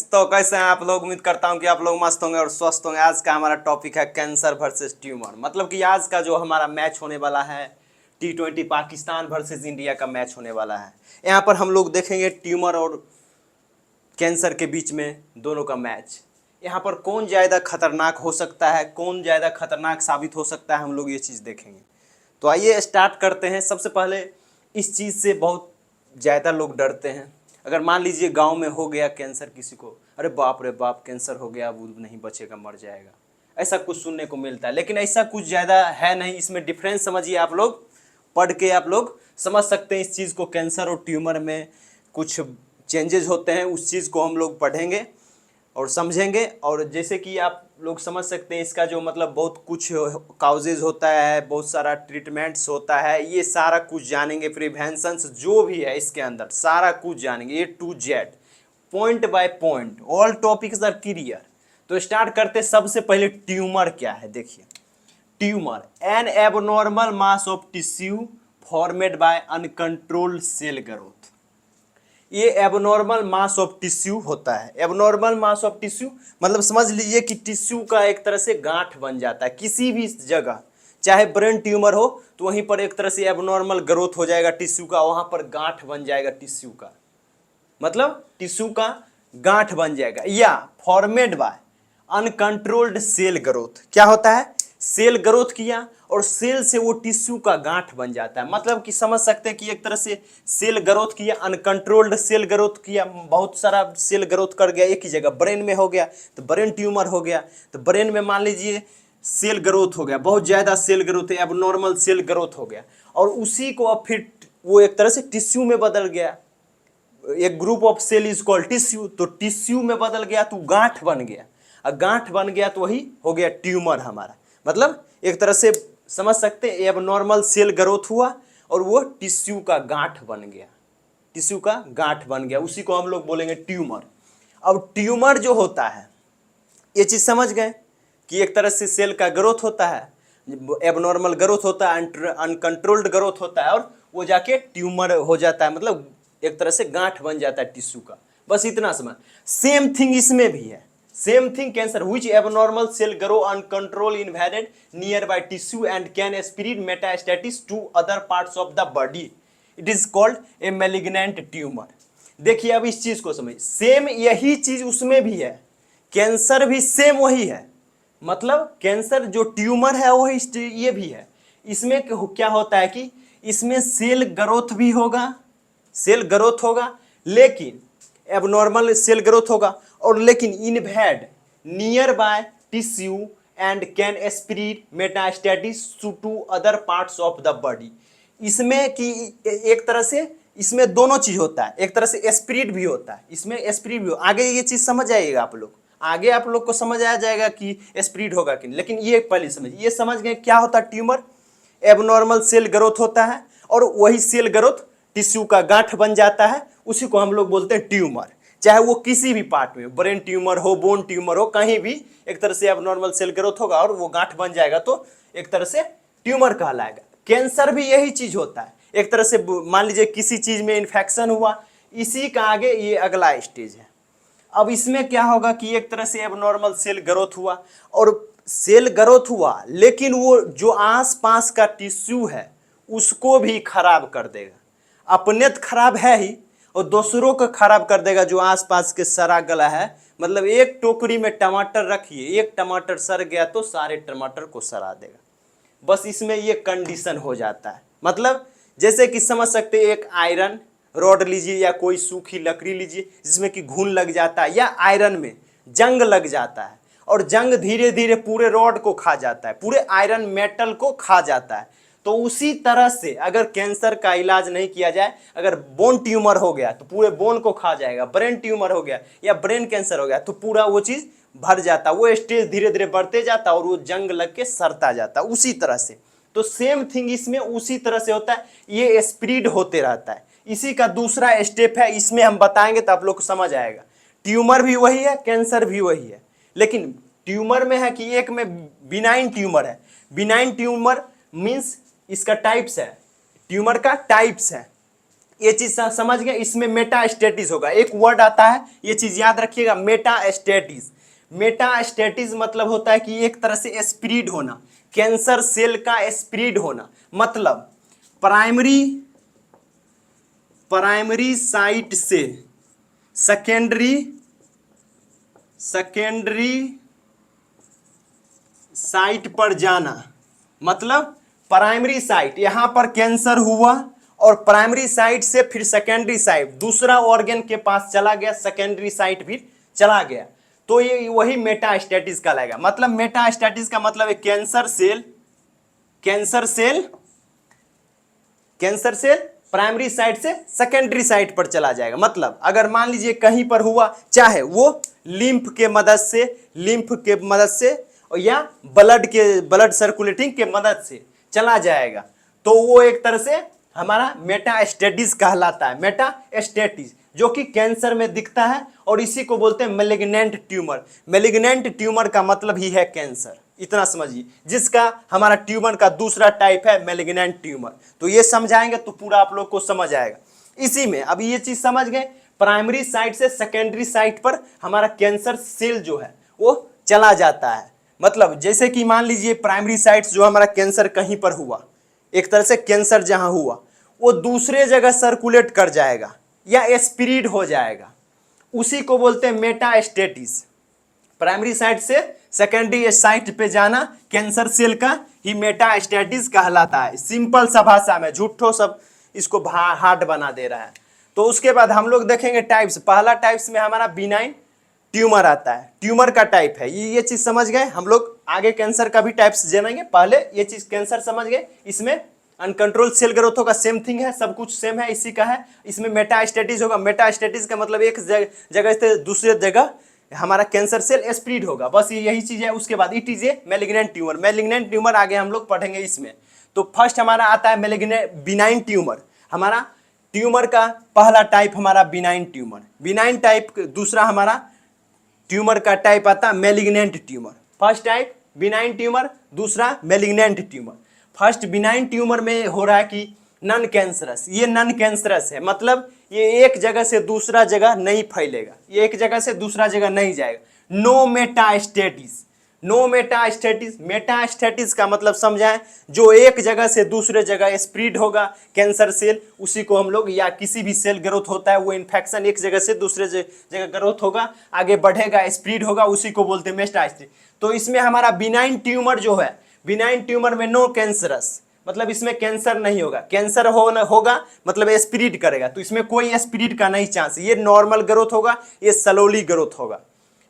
तो कैसे हैं आप लोग। उम्मीद करता हूं कि आप लोग मस्त होंगे और स्वस्थ होंगे। आज का हमारा टॉपिक है कैंसर वर्सेस ट्यूमर। मतलब कि आज का जो हमारा मैच होने वाला है T20 पाकिस्तान वर्सेस इंडिया का मैच होने वाला है। यहाँ पर हम लोग देखेंगे ट्यूमर और कैंसर के बीच में दोनों का मैच। यहाँ पर कौन ज़्यादा खतरनाक हो सकता है, कौन ज़्यादा खतरनाक साबित हो सकता है, हम लोग ये चीज़ देखेंगे। तो आइए स्टार्ट करते हैं। सबसे पहले इस चीज़ से बहुत ज़्यादा लोग डरते हैं। अगर मान लीजिए गांव में हो गया कैंसर किसी को, अरे बाप रे बाप कैंसर हो गया, वो नहीं बचेगा, मर जाएगा, ऐसा कुछ सुनने को मिलता है। लेकिन ऐसा कुछ ज़्यादा है नहीं। इसमें डिफरेंस समझिए, आप लोग पढ़ के आप लोग समझ सकते हैं इस चीज़ को। कैंसर और ट्यूमर में कुछ चेंजेस होते हैं, उस चीज़ को हम लोग पढ़ेंगे और समझेंगे। और जैसे कि आप लोग समझ सकते हैं इसका जो मतलब बहुत कुछ काउजेज होता है, बहुत सारा ट्रीटमेंट्स होता है, ये सारा कुछ जानेंगे। प्रिवेंशंस जो भी है इसके अंदर सारा कुछ जानेंगे, A to Z, point by point, all topics are clear. तो स्टार्ट करते। सबसे पहले ट्यूमर क्या है, देखिए। Tumour an abnormal mass of tissue formed by uncontrolled cell growth. ये एबनॉर्मल मास ऑफ टिश्यू होता है। एबनॉर्मल मास ऑफ टिश्यू मतलब समझ लीजिए कि टिश्यू का एक तरह से गांठ बन जाता है किसी भी जगह। चाहे ब्रेन ट्यूमर हो तो वहीं पर एक तरह से एबनॉर्मल ग्रोथ हो जाएगा टिश्यू का, वहां पर गांठ बन जाएगा टिश्यू का, मतलब टिश्यू का गांठ बन जाएगा। या formed by uncontrolled cell growth, क्या होता है, सेल ग्रोथ किया और सेल से वो टिश्यू का गांठ बन जाता है। मतलब कि समझ सकते हैं कि एक तरह से सेल ग्रोथ किया, अनकंट्रोल्ड सेल ग्रोथ किया, बहुत सारा सेल ग्रोथ कर गया एक ही जगह। ब्रेन में हो गया तो ब्रेन ट्यूमर हो गया। तो ब्रेन में मान लीजिए सेल ग्रोथ हो गया, बहुत ज़्यादा सेल ग्रोथ है, एबनॉर्मल सेल ग्रोथ हो गया, और उसी को अब फिर वो एक तरह से टिश्यू में बदल गया। एक group of cell is called tissue, तो टिश्यू में बदल गया तो गांठ बन गया, और गांठ बन गया तो वही हो गया ट्यूमर हमारा। मतलब एक तरह से समझ सकते हैं एबनॉर्मल सेल ग्रोथ हुआ और वो टिश्यू का गांठ बन गया, टिश्यू का गांठ बन गया, उसी को हम लोग बोलेंगे ट्यूमर। अब ट्यूमर जो होता है, ये चीज समझ गए कि एक तरह से सेल का ग्रोथ होता है, एबनॉर्मल ग्रोथ होता है, अनकंट्रोल्ड ग्रोथ होता है, और वो जाके ट्यूमर हो जाता है, मतलब एक तरह से गांठ बन जाता है टिश्यू का। बस इतना समझ। सेम थिंग इसमें भी है, same thing cancer, which abnormal cell grow uncontrol invaded nearby tissue and can spread metastasis to other parts of the body, it is called a malignant tumour. देखिए अब इस चीज को समझ, सेम यही चीज उसमें भी है, कैंसर भी सेम वही है। मतलब कैंसर जो ट्यूमर है वही ये भी है। इसमें क्या होता है कि इसमें सेल ग्रोथ भी होगा, सेल ग्रोथ होगा, लेकिन एबनॉर्मल सेल ग्रोथ होगा, और लेकिन invade nearby tissue and can spread metastasis to other parts of the body. इसमें कि एक तरह से इसमें दोनों चीज होता है, एक तरह से स्प्रेड भी होता है, इसमें स्प्रेड भी हो। आगे ये चीज समझ आइएगा आप लोग, आगे आप लोग को समझ आ जाएगा कि स्प्रेड होगा कि नहीं। लेकिन ये पहले समझ, ये समझ गए क्या होता है ट्यूमर, एबनॉर्मल सेल ग्रोथ होता है, और वही सेल ग्रोथ टिश्यू का गांठ बन जाता है, उसी को हम लोग बोलते हैं ट्यूमर। चाहे वो किसी भी पार्ट में, ब्रेन ट्यूमर हो, बोन ट्यूमर हो, कहीं भी एक तरह से एबनॉर्मल सेल ग्रोथ होगा और वो गांठ बन जाएगा तो एक तरह से ट्यूमर कहलाएगा। कैंसर भी यही चीज होता है, एक तरह से मान लीजिए किसी चीज में इन्फेक्शन हुआ, इसी का आगे ये अगला स्टेज है। अब इसमें क्या होगा कि एक तरह से एबनॉर्मल सेल ग्रोथ हुआ, और सेल ग्रोथ हुआ लेकिन वो जो आसपास का टिश्यू है उसको भी खराब कर देगा। अपने तो खराब है ही, और दूसरों को खराब कर देगा जो आसपास के सड़ा गला है। मतलब एक टोकरी में टमाटर रखिए, एक टमाटर सड़ गया तो सारे टमाटर को सड़ा देगा। बस इसमें ये कंडीशन हो जाता है। मतलब जैसे कि समझ सकते हैं, एक आयरन रॉड लीजिए या कोई सूखी लकड़ी लीजिए जिसमें कि घुन लग जाता है, या आयरन में जंग लग जाता है, और जंग धीरे धीरे पूरे रॉड को खा जाता है, पूरे आयरन मेटल को खा जाता है। तो उसी तरह से अगर कैंसर का इलाज नहीं किया जाए, अगर बोन ट्यूमर हो गया तो पूरे बोन को खा जाएगा, ब्रेन ट्यूमर हो गया या ब्रेन कैंसर हो गया तो पूरा वो चीज भर जाता, वो स्टेज धीरे धीरे बढ़ते जाता और वो जंग लग के सड़ता जाता उसी तरह से। तो सेम थिंग इसमें उसी तरह से होता है, ये स्प्रेड होते रहता है। इसी का दूसरा स्टेप है, इसमें हम बताएंगे तो आप लोग को समझ आएगा। ट्यूमर भी वही है, कैंसर भी वही है, लेकिन ट्यूमर में है कि एक में बिनाइन ट्यूमर है। बिनाइन ट्यूमर मीन्स इसका टाइप्स है, ट्यूमर का टाइप्स है। ये चीज समझ गए। इसमें मेटास्टेटिस होगा, एक वर्ड आता है ये चीज याद रखिएगा, मेटास्टेटिस। मेटास्टेटिस मतलब होता है कि एक तरह से स्प्रेड होना, कैंसर सेल का स्प्रेड होना। मतलब प्राइमरी साइट से सेकेंडरी साइट पर जाना। मतलब प्राइमरी साइट, यहां पर कैंसर हुआ और प्राइमरी साइट से फिर सेकेंडरी साइट दूसरा ऑर्गन के पास चला गया, सेकेंडरी साइट भी चला गया, तो ये वही मेटास्टेटिस कहलाएगा। मतलब मेटास्टेटिस का मतलब है कैंसर सेल प्राइमरी साइट से सेकेंडरी साइट पर चला जाएगा। मतलब अगर मान लीजिए कहीं पर हुआ, चाहे वो लिम्फ के मदद से या ब्लड सर्कुलेटिंग के मदद से चला जाएगा, तो वो एक तरह से हमारा मेटास्टेटिस कहलाता है। मेटास्टेटिस जो कि कैंसर में दिखता है और इसी को बोलते हैं मैलिग्नेंट ट्यूमर। मैलिग्नेंट ट्यूमर का मतलब ही है कैंसर, इतना समझिए, जिसका हमारा ट्यूमर का दूसरा टाइप है मैलिग्नेंट ट्यूमर। तो ये समझाएंगे तो पूरा आप लोग को समझ आएगा। इसी में अब ये चीज समझ गए, प्राइमरी साइट से सेकेंडरी साइट पर हमारा कैंसर सेल जो है वो चला जाता है। मतलब जैसे कि मान लीजिए प्राइमरी साइट्स जो हमारा कैंसर कहीं पर हुआ, एक तरह से कैंसर जहां हुआ वो दूसरे जगह सर्कुलेट कर जाएगा या स्प्रेड हो जाएगा, उसी को बोलते हैं मेटास्टेटिस। प्राइमरी साइट से सेकेंडरी साइट पे जाना कैंसर सेल का ही मेटास्टेटिस कहलाता है। सिंपल सा भाषा में, झूठो सब इसको हार्ड बना दे रहा है। तो उसके बाद हम लोग देखेंगे टाइप्स। पहला टाइप्स में हमारा बिनाइन ट्यूमर आता है, ट्यूमर का टाइप है ये चीज समझ गए। हम लोग आगे कैंसर का भी टाइप्स जानेंगे, पहले ये चीज कैंसर समझ गए। इसमें अनकंट्रोल सेल ग्रोथ होगा, सेम थिंग है, सब कुछ सेम है, इसी का है। इसमें मेटास्टेटिस होगा, मेटास्टेटिस का मतलब एक जगह से दूसरे जगह हमारा कैंसर सेल स्प्रेड होगा, बस यही चीज है। उसके बाद it is a malignant tumour. Malignant tumour आगे हम लोग पढ़ेंगे इसमें। तो फर्स्ट हमारा आता है बिनाइन ट्यूमर। हमारा ट्यूमर का पहला टाइप हमारा बिनाइन ट्यूमर। बिनाइन टाइप दूसरा हमारा ट्यूमर का टाइप आता है malignant tumour. First type benign tumour, दूसरा malignant tumour. First benign tumour में हो रहा है कि नॉन कैंसरस, ये नॉन कैंसरस है। मतलब ये एक जगह से दूसरा जगह नहीं फैलेगा, ये एक जगह से दूसरा जगह नहीं जाएगा। No metastasis, no metastasis. Metastasis का मतलब समझाएं, जो एक जगह से दूसरे जगह स्प्रेड होगा कैंसर सेल, उसी को हम लोग, या किसी भी सेल ग्रोथ होता है वो इन्फेक्शन एक जगह से दूसरे जगह ग्रोथ होगा, आगे बढ़ेगा, स्प्रेड होगा, उसी को बोलते हैं मेटास्टेटिस। तो इसमें हमारा बिनाइन ट्यूमर जो है, बिनाइन ट्यूमर में नो कैंसरस, मतलब इसमें कैंसर नहीं होगा। कैंसर होगा मतलब स्प्रेड करेगा, तो इसमें कोई स्प्रेड का नहीं चांस, ये नॉर्मल ग्रोथ होगा, ये स्लोली ग्रोथ होगा।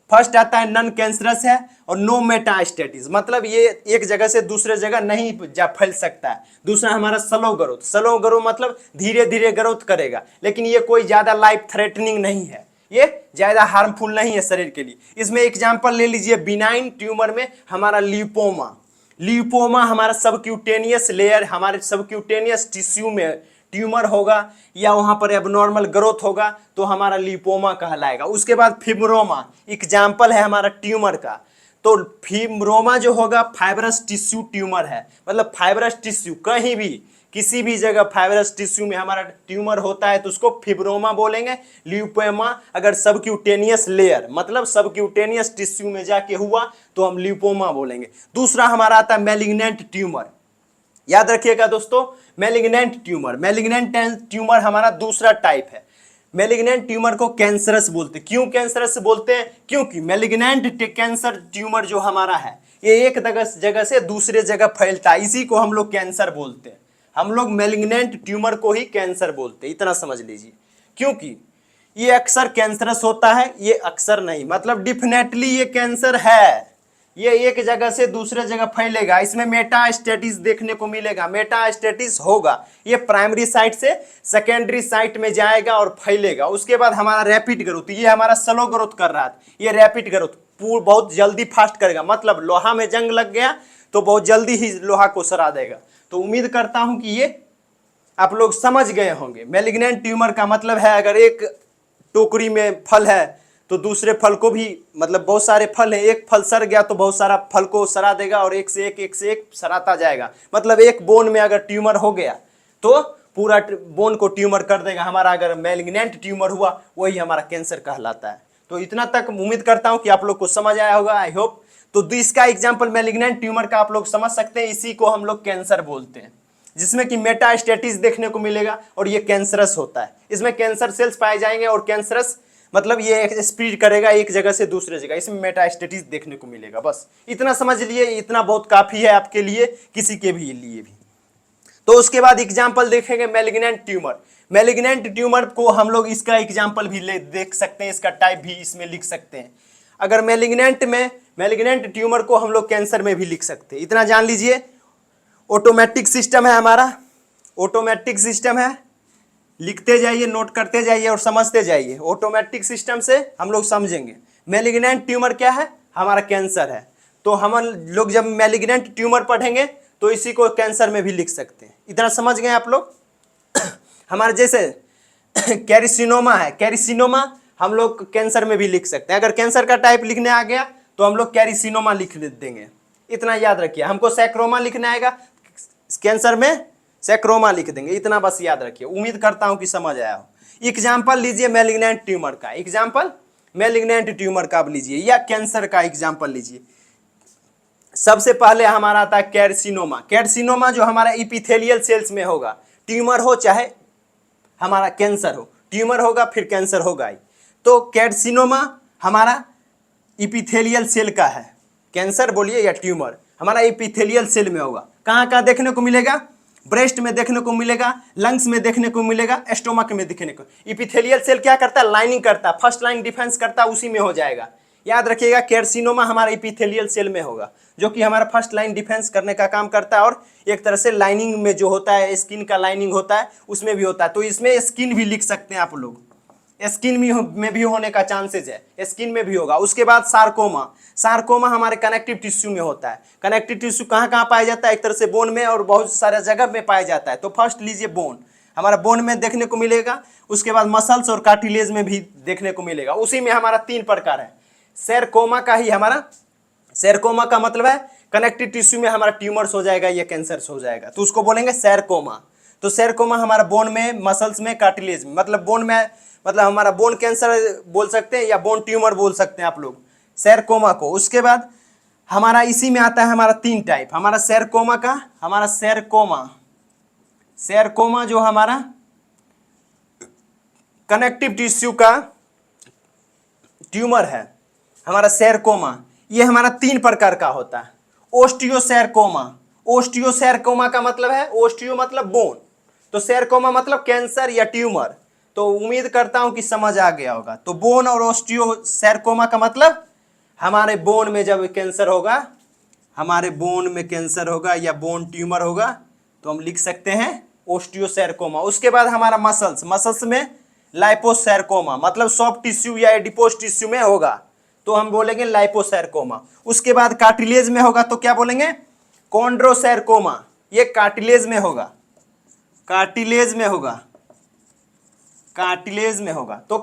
फर्स्ट आता है नॉन कैंसरस है और नो मेटास्टेटिस, मतलब ये एक जगह से दूसरे जगह नहीं जा फैल सकता है। दूसरा हमारा स्लो ग्रोथ। स्लो ग्रोथ मतलब धीरे धीरे ग्रोथ करेगा, लेकिन ये कोई ज्यादा लाइफ थ्रेटनिंग नहीं है, ये ज्यादा हार्मफुल नहीं है शरीर के लिए। इसमें एग्जांपल ले लीजिए, बिनाइन ट्यूमर में हमारा लिपोमा। लिपोमा हमारा सबक्यूटेनियस लेयर, हमारे सबक्यूटेनियस टिश्यू में ट्यूमर होगा या वहां पर एबनॉर्मल ग्रोथ होगा तो हमारा लिपोमा कहलाएगा। उसके बाद फिब्रोमा एग्जाम्पल है हमारा ट्यूमर का। तो फिब्रोमा जो होगा फाइब्रस टिश्यू ट्यूमर है, मतलब फाइब्रस टिश्यू कहीं भी किसी भी जगह फाइब्रस टिश्यू में हमारा ट्यूमर होता है तो उसको फिब्रोमा बोलेंगे। लिपोमा अगर सबक्यूटेनियस लेयर मतलब सबक्यूटेनियस टिश्यू में जाके हुआ तो हम लिपोमा बोलेंगे। दूसरा हमारा आता है मैलिग्नेंट ट्यूमर। याद रखिएगा दोस्तों, मैलिग्नेंट ट्यूमर हमारा दूसरा टाइप है। मैलिग्नेंट ट्यूमर को कैंसरस बोलते हैं। क्यों कैंसरस बोलते हैं? क्योंकि मैलिग्नेंट कैंसर ट्यूमर जो हमारा है ये एक जगह से दूसरे जगह फैलता है, इसी को हम लोग कैंसर बोलते हैं। हम लोग मैलिग्नेंट ट्यूमर को ही कैंसर बोलते हैं, इतना समझ लीजिए। क्योंकि ये अक्सर कैंसरस होता है, ये अक्सर नहीं, मतलब डिफिनेटली ये कैंसर है, ये एक जगह से दूसरे जगह फैलेगा। इसमें मेटास्टेटिस देखने को मिलेगा, मेटास्टेटिस होगा, ये प्राइमरी साइट से सेकेंडरी साइट में जाएगा और फैलेगा। उसके बाद हमारा रैपिड ग्रोथ, ये हमारा स्लो ग्रोथ कर रहा था, ये रैपिड ग्रोथ बहुत जल्दी फास्ट करेगा। मतलब लोहा में जंग लग गया तो बहुत जल्दी ही लोहा को सरा देगा। तो उम्मीद करता हूं कि ये आप लोग समझ गए होंगे। मैलिग्नेंट ट्यूमर का मतलब है अगर एक टोकरी में फल है तो दूसरे फल को भी, मतलब बहुत सारे फल है, एक फल सड़ गया तो बहुत सारा फल को सरा देगा और एक से एक सराता जाएगा। मतलब एक बोन में अगर ट्यूमर हो गया तो पूरा बोन को ट्यूमर कर देगा। हमारा अगर मैलिग्नेंट ट्यूमर हुआ वही हमारा कैंसर कहलाता है। तो इतना तक उम्मीद करता हूं कि आप लोग को समझ आया होगा, आई होप। तो इसका एग्जाम्पल मैलिग्नेंट ट्यूमर का आप लोग समझ सकते हैं, इसी को हम लोग कैंसर बोलते हैं, जिसमें कि मेटास्टेटिस देखने को मिलेगा और ये कैंसरस होता है। इसमें कैंसर सेल्स पाए जाएंगे और कैंसरस मतलब ये स्प्रेड करेगा एक जगह से दूसरे जगह, इसमें मेटास्टेटिस देखने को मिलेगा। बस इतना समझ लिए, इतना बहुत काफी है आपके लिए, किसी के भी लिए भी। तो उसके बाद एग्जाम्पल देखेंगे मैलिग्नेंट ट्यूमर। मैलिग्नेंट ट्यूमर को हम लोग इसका एग्जाम्पल भी देख सकते हैं, इसका टाइप भी इसमें लिख सकते हैं। अगर मैलिग्नेंट ट्यूमर को हम लोग कैंसर में भी लिख सकते हैं, इतना जान लीजिए। ऑटोमेटिक सिस्टम है हमारा, ऑटोमेटिक सिस्टम है, लिखते जाइए, नोट करते जाइए और समझते जाइए। ऑटोमेटिक सिस्टम से हम लोग समझेंगे मैलिग्नेंट ट्यूमर क्या है, हमारा कैंसर है। तो हम लोग जब मैलिग्नेंट ट्यूमर पढ़ेंगे तो इसी को कैंसर में भी लिख सकते हैं। इतना समझ गए आप लोग। हमारे जैसे कैरिसिनोमा है, कैरिसिनोमा हम लोग कैंसर में भी लिख सकते हैं। अगर कैंसर का टाइप लिखने आ गया तो हम लोग कैरिसिनोमा लिख देंगे, इतना याद रखिए। हमको सैक्रोमा लिखना आएगा, कैंसर में सैक्रोमा लिख देंगे, इतना बस याद रखिए। उम्मीद करता हूं कि समझ आया हो। एग्जाम्पल लीजिए मैलिग्नेंट ट्यूमर का, एग्जाम्पल मैलिग्नेंट ट्यूमर का आप लीजिए या कैंसर का एग्जाम्पल लीजिए। सबसे पहले हमारा आता है कैर्सिनोमा। कैर्सिनोमा जो हमारा इपिथेलियल सेल्स में होगा, ट्यूमर हो चाहे हमारा कैंसर हो, ट्यूमर होगा फिर कैंसर होगा ही। तो कैर्सिनोमा हमारा इपिथेलियल सेल का है, कैंसर बोलिए या ट्यूमर हमारा इपिथेलियल सेल में होगा। कहाँ कहाँ देखने को मिलेगा, ब्रेस्ट में देखने को मिलेगा, लंग्स में देखने को मिलेगा, स्टोमक में देखने को। इपिथेलियल सेल क्या करता है, लाइनिंग करता है, फर्स्ट लाइन डिफेंस करता है, उसी में हो जाएगा। याद रखिएगा कैर्सिनोमा हमारा इपिथेलियल सेल में होगा, जो कि हमारा फर्स्ट लाइन डिफेंस करने का काम करता है और एक तरह से लाइनिंग में जो होता है, स्किन का लाइनिंग होता है उसमें भी होता है। तो इसमें स्किन भी लिख सकते हैं आप लोग, स्किन में भी होने का चांसेस है, स्किन में भी होगा। उसके बाद सार्कोमा, सार्कोमा हमारे कनेक्टिव टिश्यू में होता है। कनेक्टिव टिश्यू कहाँ कहाँ पाया जाता है, एक तरह से बोन में और बहुत सारे जगह में पाया जाता है। तो फर्स्ट लीजिए बोन, हमारा बोन में देखने को मिलेगा। उसके बाद मसल्स और कार्टिलेज में भी देखने को मिलेगा। उसी में हमारा 3 प्रकार है। सैरकोमा का ही हमारा, सैरकोमा का मतलब है कनेक्टिव टिश्यू में हमारा ट्यूमर्स हो जाएगा या कैंसर्स हो जाएगा, तो उसको बोलेंगे सैरकोमा। तो सैरकोमा हमारा बोन में, मसल्स में, कार्टिलेज में, मतलब बोन में, मतलब हमारा बोन कैंसर बोल सकते हैं या बोन ट्यूमर बोल सकते हैं आप लोग सैरकोमा को। उसके बाद हमारा इसी में आता है हमारा 3 टाइप हमारा सैरकोमा का। हमारा सैरकोमा, सैरकोमा जो हमारा कनेक्टिव टिश्यू का ट्यूमर है, हमारा सैरकोमा, ये हमारा 3 प्रकार का होता है। ओस्टियोसैरकोमा, ओस्टियोसैरकोमा का मतलब है, ओस्टियो मतलब बोन, तो सैरकोमा मतलब कैंसर या ट्यूमर। तो उम्मीद करता हूं कि समझ आ गया होगा। तो बोन और ओस्टियोसैरकोमा का मतलब हमारे बोन में जब कैंसर होगा, हमारे बोन में कैंसर होगा या बोन ट्यूमर होगा तो हम लिख सकते हैं ओस्टियोसैरकोमा। उसके बाद हमारा मसल्स, मसल्स में लाइपोसैरकोमा, मतलब सॉफ्ट टिश्यू या एडिपोज टिश्यू में होगा तो हम बोलेंगे लाइपोसैरकोमा। उसके बाद कार्टिलेज में होगा तो क्या बोलेंगे, कॉन्ड्रोसैरकोमा, ये कार्टिलेज में होगा, कार्टिलेज में होगा, कार्टिलेज में होगा। तो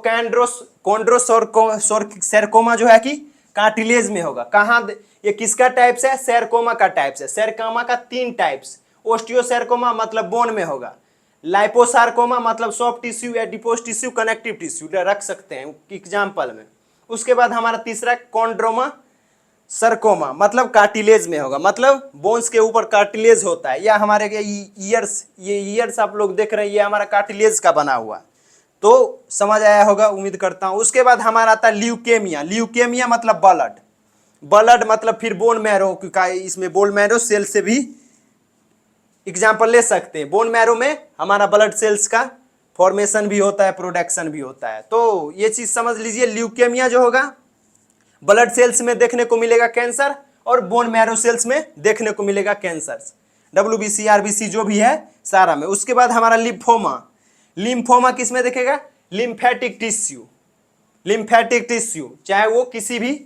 कॉन्ड्रोसैरकोमा जो है कि कार्टिलेज में होगा। कहाँ, ये किसका टाइप्स है, सैरकोमा का टाइप्स है। सैरकोमा का 3 टाइप्स, ओस्टियोसैरकोमा मतलब बोन में होगा, लाइपोसार्कोमा मतलब soft tissue, adipose tissue, connective tissue रख सकते हैं एग्जाम्पल में। उसके बाद हमारा तीसरा कॉन्ड्रोमा सरकोमा, मतलब कार्टिलेज में होगा, मतलब बोन्स के ऊपर कार्टिलेज होता है। या हमारे ईयर्स, ये ईयर्स आप लोग देख रहे हैं, ये हमारा कार्टिलेज का बना हुआ, तो समझ आया होगा उम्मीद करता हूं। उसके बाद हमारा आता है ल्यूकेमिया, ल्यूकेमिया मतलब ब्लड, ब्लड मतलब फिर बोन मैरो का, इसमें बोन मैरो सेल से भी एग्जाम्पल ले सकते हैं। बोन मैरो में हमारा ब्लड सेल्स का फॉर्मेशन भी होता है, प्रोडक्शन भी होता है। तो ये चीज समझ लीजिए, ल्यूकेमिया जो होगा ब्लड सेल्स में देखने को मिलेगा कैंसर और बोन मैरो सेल्स में देखने को मिलेगा कैंसर, WBC RBC जो भी है सारा में। उसके बाद हमारा लिम्फोमा, लिम्फोमा किस में देखेगा, लिम्फेटिक टिश्यू, लिम्फेटिक टिश्यू चाहे वो किसी भी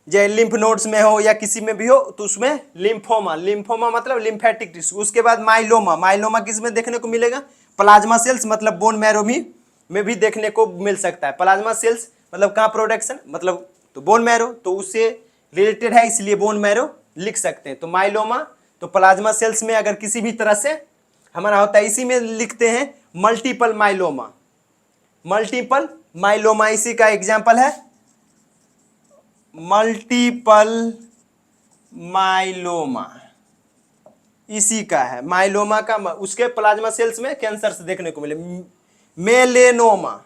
जैसे लिम्फ नोड्स में हो या किसी में भी हो तो उसमें लिम्फोमा, लिम्फोमा मतलब लिम्फेटिक टिश्यू। उसके बाद माइलोमा, माइलोमा किस में देखने को मिलेगा, प्लाज्मा सेल्स मतलब बोन मैरो में भी देखने को मिल सकता है। प्लाज्मा सेल्स मतलब कहाँ प्रोडक्शन, मतलब तो बोन मैरो, तो उससे रिलेटेड है इसलिए बोन मैरो लिख सकते हैं। तो माइलोमा तो प्लाज्मा सेल्स में अगर किसी भी तरह से हमारा होता है, इसी में लिखते हैं मल्टीपल माइलोमा। मल्टीपल माइलोमा इसी का एग्जाम्पल है, मल्टीपल माइलोमा इसी का है। माइलोमा का उसके प्लाज्मा सेल्स में कैंसर से देखने को मिले। मेलेनोमा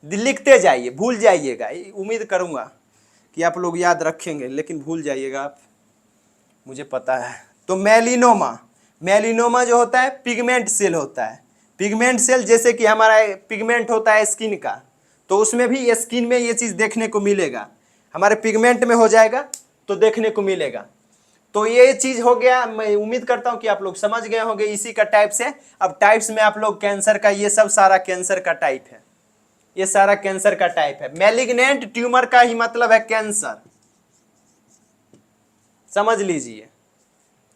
लिखते जाइए, भूल जाइएगा, उम्मीद करूंगा कि आप लोग याद रखेंगे, लेकिन भूल जाइएगा आप, मुझे पता है। तो मेलिनोमा, मेलिनोमा जो होता है पिगमेंट सेल होता है। पिगमेंट सेल जैसे कि हमारा पिगमेंट होता है स्किन का, तो उसमें भी स्किन में ये चीज़ देखने को मिलेगा, हमारे पिगमेंट में हो जाएगा तो देखने को मिलेगा। तो ये चीज़ हो गया, मैं उम्मीद करता हूँ कि आप लोग समझ गए होंगे इसी का टाइप से। अब टाइप्स में आप लोग कैंसर का, ये सब सारा कैंसर का टाइप है, ये सारा कैंसर का टाइप है। मैलिग्नेंट ट्यूमर का ही मतलब है कैंसर, समझ लीजिए।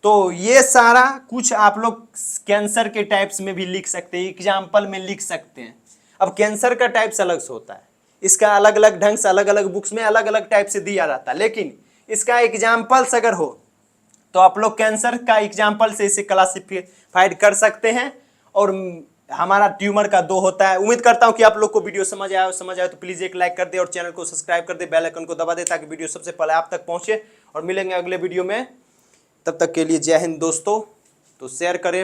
तो ये सारा कुछ आप लोग कैंसर के टाइप्स में भी लिख सकते हैं, एग्जाम्पल में लिख सकते हैं। अब कैंसर का टाइप्स अलग से होता है, इसका अलग अलग ढंग से अलग अलग बुक्स में अलग अलग टाइप से दिया जाता है, लेकिन इसका एग्जाम्पल्स अगर हो तो आप लोग कैंसर का एग्जाम्पल से इसे क्लासिफाइड कर सकते हैं। और हमारा ट्यूमर का 2 होता है। उम्मीद करता हूं कि आप लोग को वीडियो समझ आया तो प्लीज़ एक लाइक कर दे और चैनल को सब्सक्राइब कर दे, बेल आइकन को दबा दे ताकि वीडियो सबसे पहले आप तक पहुंचे। और मिलेंगे अगले वीडियो में, तब तक के लिए जय हिंद दोस्तों। तो शेयर करें